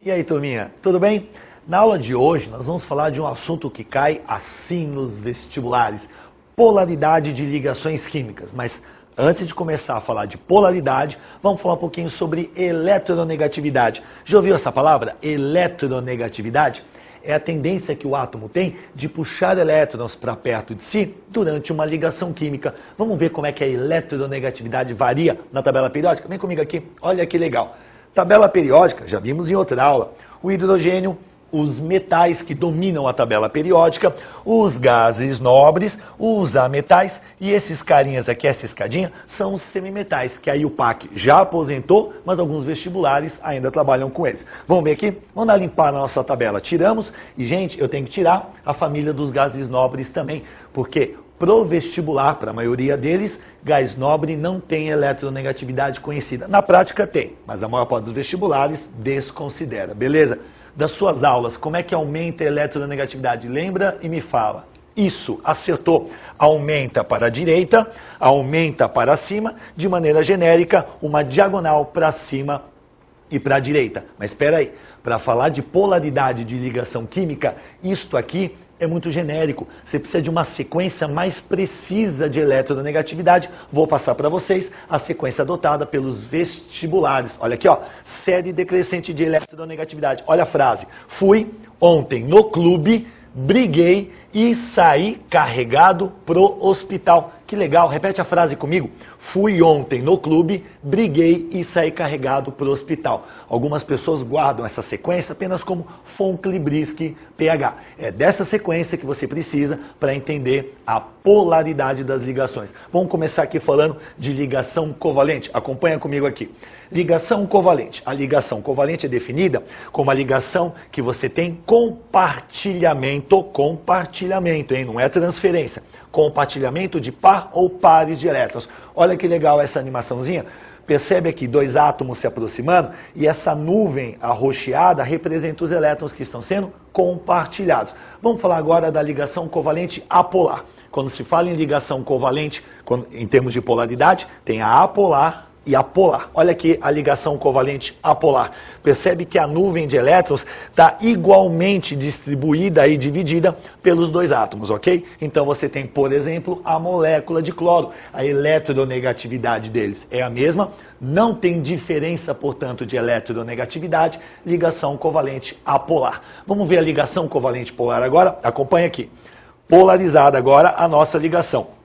E aí, turminha, tudo bem? Na aula de hoje nós vamos falar de um assunto que cai assim nos vestibulares, polaridade de ligações químicas. Mas antes de começar a falar de polaridade, vamos falar um pouquinho sobre eletronegatividade. Já ouviu essa palavra? Eletronegatividade? É a tendência que o átomo tem de puxar elétrons para perto de si durante uma ligação química. Vamos ver como é que a eletronegatividade varia na tabela periódica? Vem comigo aqui, olha que legal. Tabela periódica, já vimos em outra aula, o hidrogênio, os metais que dominam a tabela periódica, os gases nobres, os ametais e esses carinhas aqui, essa escadinha, são os semimetais, que aí o PAC já aposentou, mas alguns vestibulares ainda trabalham com eles. Vamos ver aqui? Vamos dar limpar na nossa tabela. Tiramos e, gente, eu tenho que tirar a família dos gases nobres também, porque pro vestibular, para a maioria deles, gás nobre não tem eletronegatividade conhecida. Na prática tem, mas a maior parte dos vestibulares desconsidera, beleza? Das suas aulas, como é que aumenta a eletronegatividade? Lembra e me fala. Isso, acertou. Aumenta para a direita, aumenta para cima, de maneira genérica, uma diagonal para cima e para a direita. Mas espera aí, para falar de polaridade de ligação química, isto aqui é muito genérico. Você precisa de uma sequência mais precisa de eletronegatividade. Vou passar para vocês a sequência adotada pelos vestibulares. Olha aqui, ó, série decrescente de eletronegatividade. Olha a frase. Fui ontem no clube, briguei e saí carregado pro hospital. Que legal, repete a frase comigo. Fui ontem no clube, briguei e saí carregado pro hospital. Algumas pessoas guardam essa sequência apenas como Von-Klibrisky pH. É dessa sequência que você precisa para entender a polaridade das ligações. Vamos começar aqui falando de ligação covalente. Acompanha comigo aqui. Ligação covalente. A ligação covalente é definida como a ligação que você tem compartilhamento, hein? Não é transferência. Compartilhamento de par ou pares de elétrons. Olha que legal essa animaçãozinha. Percebe aqui dois átomos se aproximando e essa nuvem arroxeada representa os elétrons que estão sendo compartilhados. Vamos falar agora da ligação covalente apolar. Quando se fala em ligação covalente, em termos de polaridade, tem a apolar e a polar. Olha aqui a ligação covalente apolar. Percebe que a nuvem de elétrons está igualmente distribuída e dividida pelos dois átomos, ok? Então você tem, por exemplo, a molécula de cloro. A eletronegatividade deles é a mesma, não tem diferença, portanto, de eletronegatividade, ligação covalente apolar. Vamos ver a ligação covalente polar agora? Acompanha aqui. Polarizada agora a nossa ligação.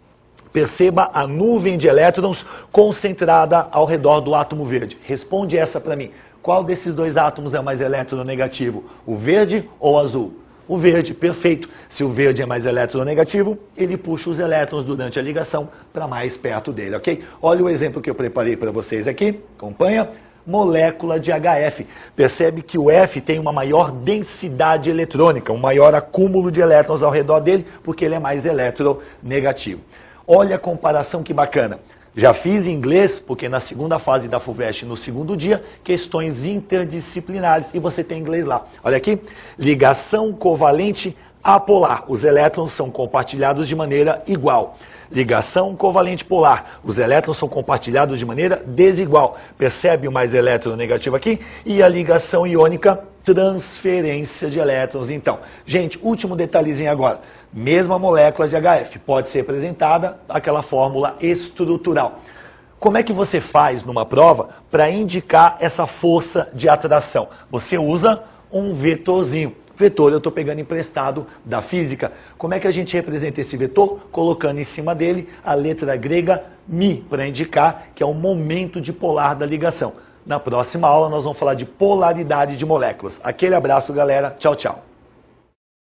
Perceba a nuvem de elétrons concentrada ao redor do átomo verde. Responde essa para mim. Qual desses dois átomos é mais eletronegativo? O verde ou o azul? O verde, perfeito. Se o verde é mais eletronegativo, ele puxa os elétrons durante a ligação para mais perto dele, ok? Olha o exemplo que eu preparei para vocês aqui. Acompanha. Molécula de HF. Percebe que o F tem uma maior densidade eletrônica, um maior acúmulo de elétrons ao redor dele, porque ele é mais eletronegativo. Olha a comparação que bacana. Já fiz em inglês, porque na segunda fase da FUVEST, no segundo dia, questões interdisciplinares, e você tem inglês lá. Olha aqui, ligação covalente apolar. Os elétrons são compartilhados de maneira igual. Ligação covalente polar. Os elétrons são compartilhados de maneira desigual. Percebe o mais eletronegativo aqui? E a ligação iônica, transferência de elétrons. Então, gente, último detalhezinho agora. Mesma molécula de HF pode ser representada aquela fórmula estrutural. Como é que você faz numa prova para indicar essa força de atração? Você usa um vetorzinho. Vetor eu estou pegando emprestado da física. Como é que a gente representa esse vetor? Colocando em cima dele a letra grega μ, para indicar que é o momento dipolar da ligação. Na próxima aula nós vamos falar de polaridade de moléculas. Aquele abraço, galera. Tchau, tchau.